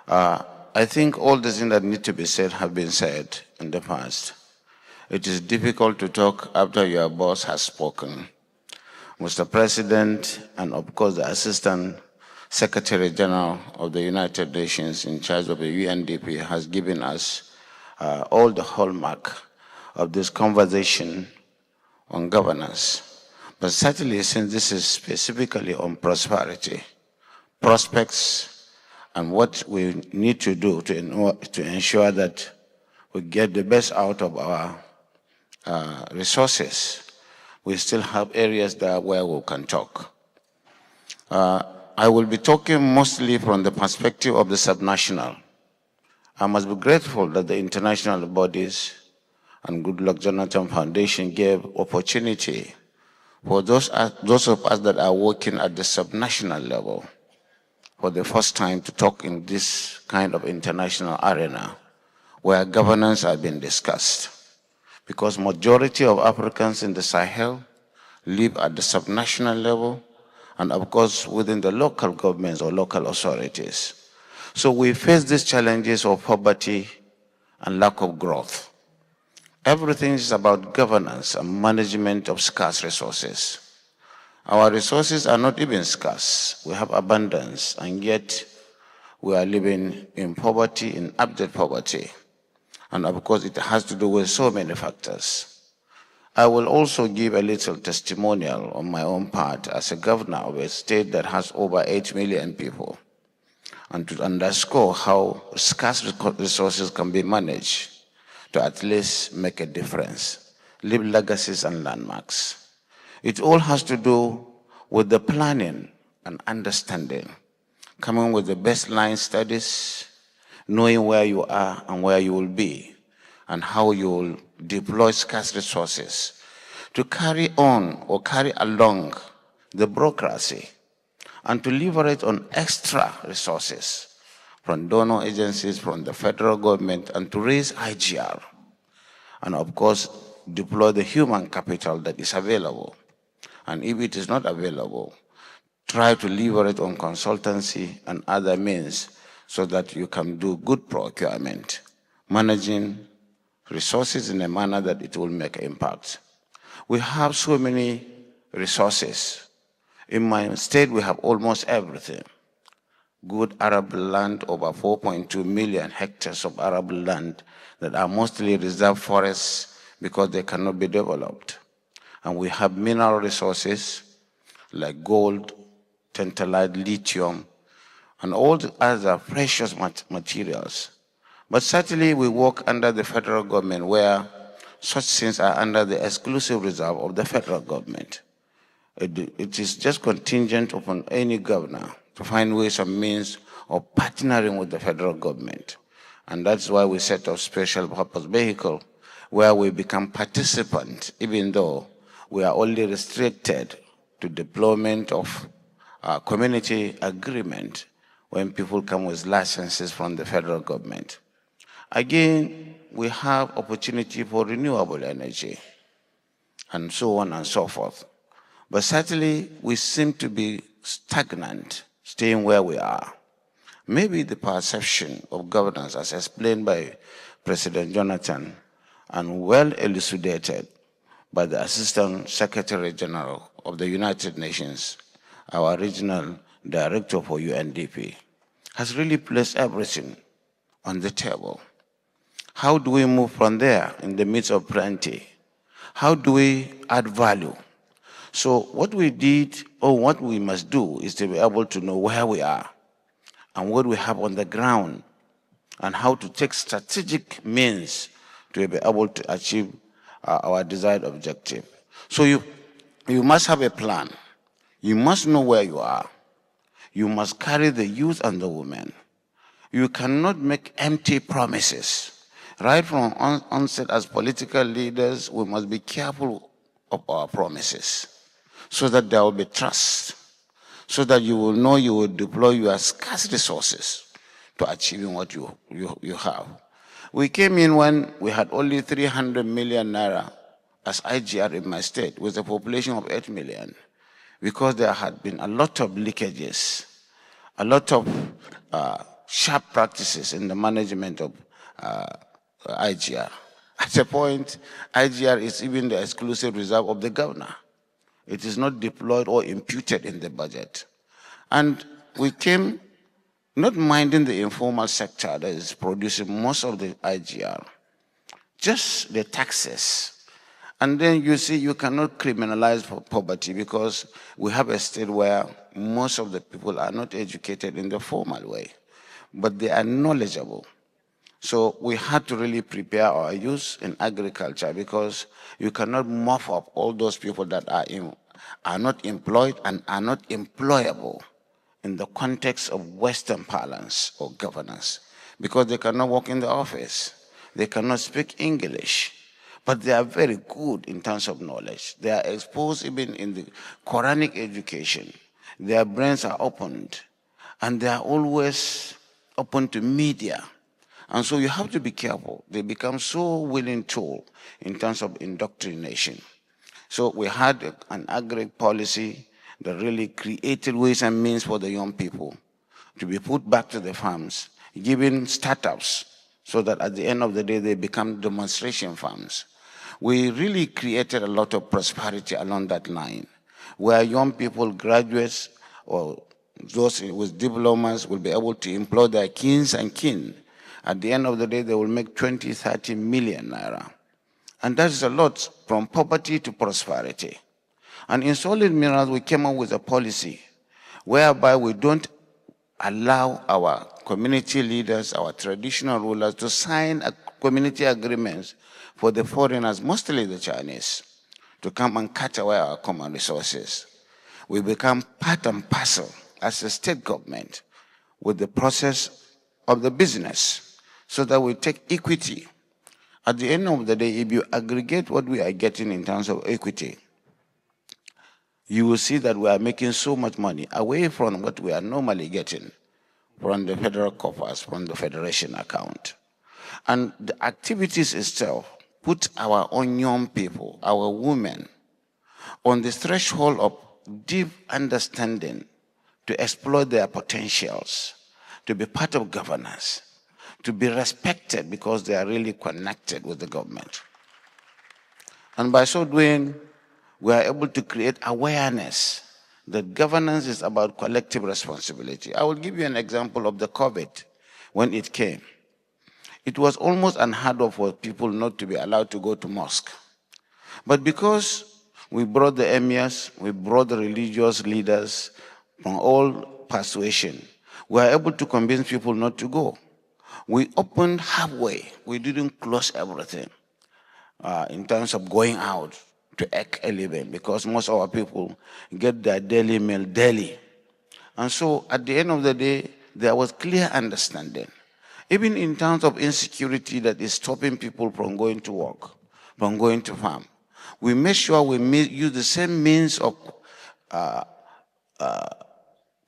I think all the things that need to be said have been said in the past. It is difficult to talk after your boss has spoken. Mr. President, and of course the Assistant Secretary General of the United Nations in charge of the UNDP has given us all the hallmark of this conversation on governance. But certainly, since this is specifically on prosperity, prospects, and what we need to do to ensure that we get the best out of our resources, we still have areas there where we can talk. I will be talking mostly from the perspective of the subnational. I must be grateful that the international bodies and Goodluck Jonathan Foundation gave opportunity for those of us that are working at the subnational level for the first time to talk in this kind of international arena where governance has been discussed. Because majority of Africans in the Sahel live at the subnational level and of course within the local governments or local authorities. So we face these challenges of poverty and lack of growth. Everything is about governance and management of scarce resources. Our resources are not even scarce. We have abundance, and yet we are living in poverty, in abject poverty. And of course, it has to do with so many factors. I will also give a little testimonial on my own part as a governor of a state that has over 8 million people, and to underscore how scarce resources can be managed to at least make a difference, leave legacies and landmarks. It all has to do with the planning and understanding, coming with the baseline studies, knowing where you are and where you will be, and how you will deploy scarce resources to carry on or carry along the bureaucracy and to leverage on extra resources from donor agencies, from the federal government, and to raise IGR. And of course, deploy the human capital that is available. And if it is not available, try to leverage on consultancy and other means so that you can do good procurement, managing resources in a manner that it will make impact. We have so many resources. In my state, we have almost everything. Good arable land, over 4.2 million hectares of arable land that are mostly reserved forests because they cannot be developed. And we have mineral resources like gold, tantalite, lithium, and all the other precious materials. But certainly we work under the federal government where such things are under the exclusive reserve of the federal government. It is just contingent upon any governor to find ways and means of partnering with the federal government. And that's why we set up special purpose vehicle where we become participants, even though we are only restricted to deployment of community agreement when people come with licenses from the federal government. Again, we have opportunity for renewable energy and so on and so forth. But certainly, we seem to be stagnant, staying where we are. Maybe the perception of governance, as explained by President Jonathan, and well elucidated by the Assistant Secretary General of the United Nations, our regional director for UNDP, has really placed everything on the table. How do we move from there in the midst of plenty? How do we add value? So what we did, or what we must do, is to be able to know where we are and what we have on the ground and how to take strategic means to be able to achieve our desired objective. So you must have a plan. You must know where you are. You must carry the youth and the women. You cannot make empty promises. Right from onset as political leaders, we must be careful of our promises so that there will be trust, so that you will know you will deploy your scarce resources to achieving what you have. We came in when we had only 300 million naira as IGR in my state with a population of 8 million because there had been a lot of leakages, a lot of sharp practices in the management of IGR. At a point, IGR is even the exclusive reserve of the governor. It is not deployed or imputed in the budget. And we came not minding the informal sector that is producing most of the IGR, just the taxes. And then you see you cannot criminalize poverty because we have a state where most of the people are not educated in the formal way, but they are knowledgeable. So we had to really prepare our youth in agriculture because you cannot mop up all those people that are not employed and are not employable in the context of Western parlance or governance, because they cannot work in the office, they cannot speak English, but they are very good in terms of knowledge. They are exposed even in the Quranic education. Their brains are opened, and they are always open to media. And so you have to be careful. They become so willing tool in terms of indoctrination. So we had an agri policy that really created ways and means for the young people to be put back to the farms, giving startups so that at the end of the day they become demonstration farms. We really created a lot of prosperity along that line, where young people, graduates, or those with diplomas will be able to employ their kins and kin. At the end of the day, they will make 20, 30 million naira. And that is a lot, from poverty to prosperity. And in solid minerals, we came up with a policy whereby we don't allow our community leaders, our traditional rulers, to sign community agreements for the foreigners, mostly the Chinese, to come and cut away our common resources. We become part and parcel as a state government with the process of the business, so that we take equity. At the end of the day, if you aggregate what we are getting in terms of equity, you will see that we are making so much money away from what we are normally getting from the federal coffers, from the federation account. And the activities itself put our own young people, our women, on the threshold of deep understanding to exploit their potentials, to be part of governance, to be respected because they are really connected with the government. And by so doing, we are able to create awareness that governance is about collective responsibility. I will give you an example of the COVID when it came. It was almost unheard of for people not to be allowed to go to mosque. But because we brought the emirs, we brought the religious leaders from all persuasion, we were able to convince people not to go. We opened halfway. We didn't close everything in terms of going out to make a living, because most of our people get their daily meal daily. And so at the end of the day, there was clear understanding. Even in terms of insecurity that is stopping people from going to work, from going to farm, we make sure we use the same means of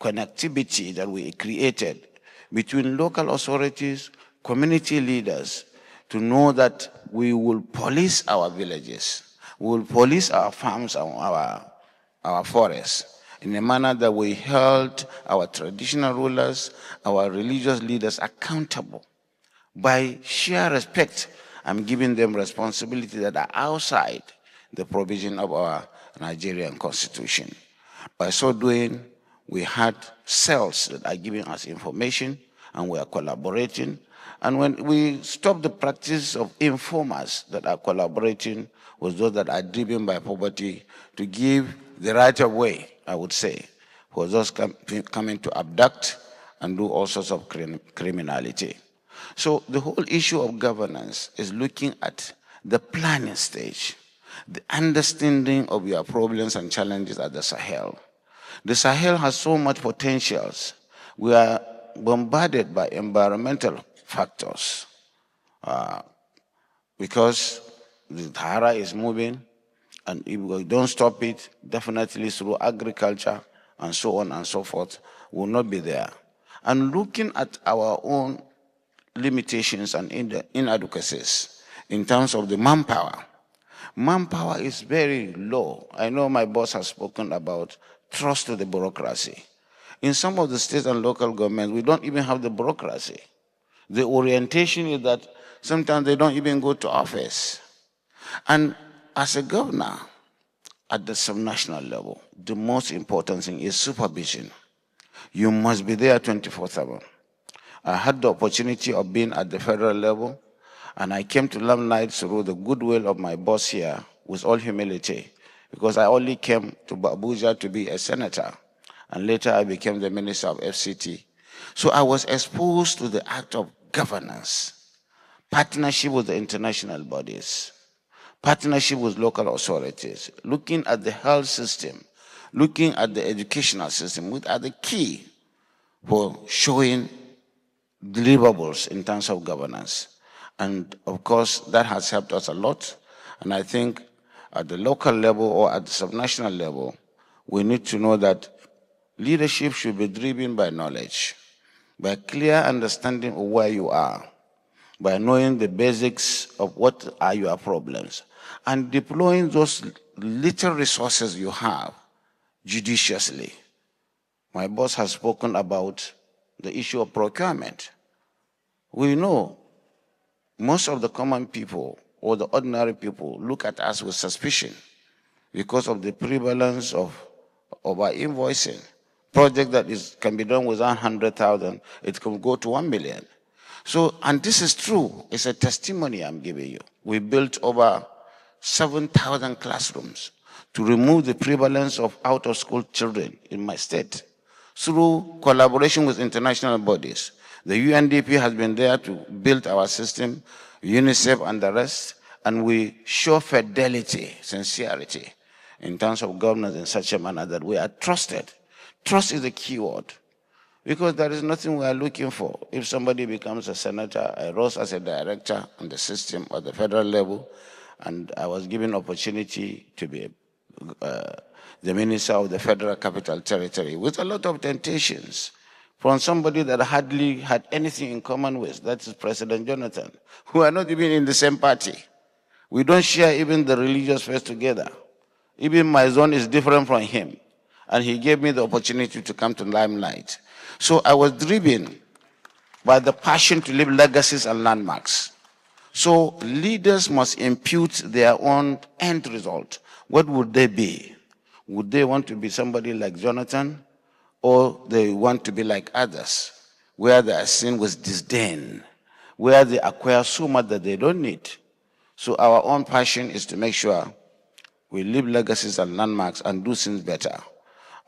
connectivity that we created between local authorities, community leaders, to know that we will police our villages, we will police our farms and our forests in a manner that we held our traditional rulers, our religious leaders accountable by sheer respect and giving them responsibility that are outside the provision of our Nigerian constitution. By so doing, we had cells that are giving us information, and we are collaborating. And when we stop the practice of informers that are collaborating with those that are driven by poverty to give the right of way, I would say, for those coming to abduct and do all sorts of criminality. So the whole issue of governance is looking at the planning stage, the understanding of your problems and challenges at the Sahel. The Sahel has so much potentials. We are bombarded by environmental factors because the Sahara is moving, and if we don't stop it, definitely through agriculture and so on and so forth, will not be there. And looking at our own limitations and inadequacies in terms of the manpower. Manpower is very low. I know my boss has spoken about trust to the bureaucracy. In some of the state and local governments, we don't even have the bureaucracy. The orientation is that sometimes they don't even go to office. And as a governor, at the subnational level, the most important thing is supervision. You must be there 24/7. I had the opportunity of being at the federal level, and I came to Limelight through the goodwill of my boss here with all humility, because I only came to Abuja to be a senator, and later I became the minister of FCT. So I was exposed to the act of governance, partnership with the international bodies, partnership with local authorities, looking at the health system, looking at the educational system, which are the key for showing deliverables in terms of governance. And of course, that has helped us a lot. And I think at the local level or at the subnational level, we need to know that leadership should be driven by knowledge, by clear understanding of where you are, by knowing the basics of what are your problems, and deploying those little resources you have judiciously. My boss has spoken about the issue of procurement. We know most of the common people or the ordinary people look at us with suspicion because of the prevalence of our invoicing. Project that can be done with 100,000, it can go to 1 million. So, and this is true, it's a testimony I'm giving you. We built over 7,000 classrooms to remove the prevalence of out-of-school children in my state through collaboration with international bodies. The UNDP has been there to build our system, UNICEF and the rest, and we show fidelity, sincerity in terms of governance in such a manner that we are trusted. Trust is the key word, because there is nothing we are looking for. If somebody becomes a senator, I rose as a director on the system at the federal level, and I was given opportunity to be the minister of the Federal Capital Territory with a lot of temptations from somebody that hardly had anything in common with, that is President Jonathan, who are not even in the same party. We don't share even the religious faith together. Even my zone is different from him. And he gave me the opportunity to come to Limelight. So I was driven by the passion to leave legacies and landmarks. So leaders must impute their own end result. What would they be? Would they want to be somebody like Jonathan, or they want to be like others, where they are seen with disdain, where they acquire so much that they don't need? So our own passion is to make sure we leave legacies and landmarks and do things better.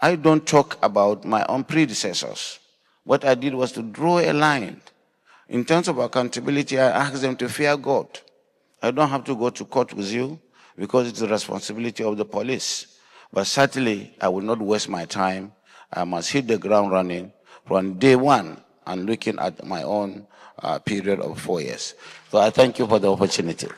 I don't talk about my own predecessors. What I did was to draw a line. In terms of accountability, I asked them to fear God. I don't have to go to court with you because it's the responsibility of the police. But certainly, I will not waste my time. I must hit the ground running from day one and looking at my own period of 4 years. So I thank you for the opportunity.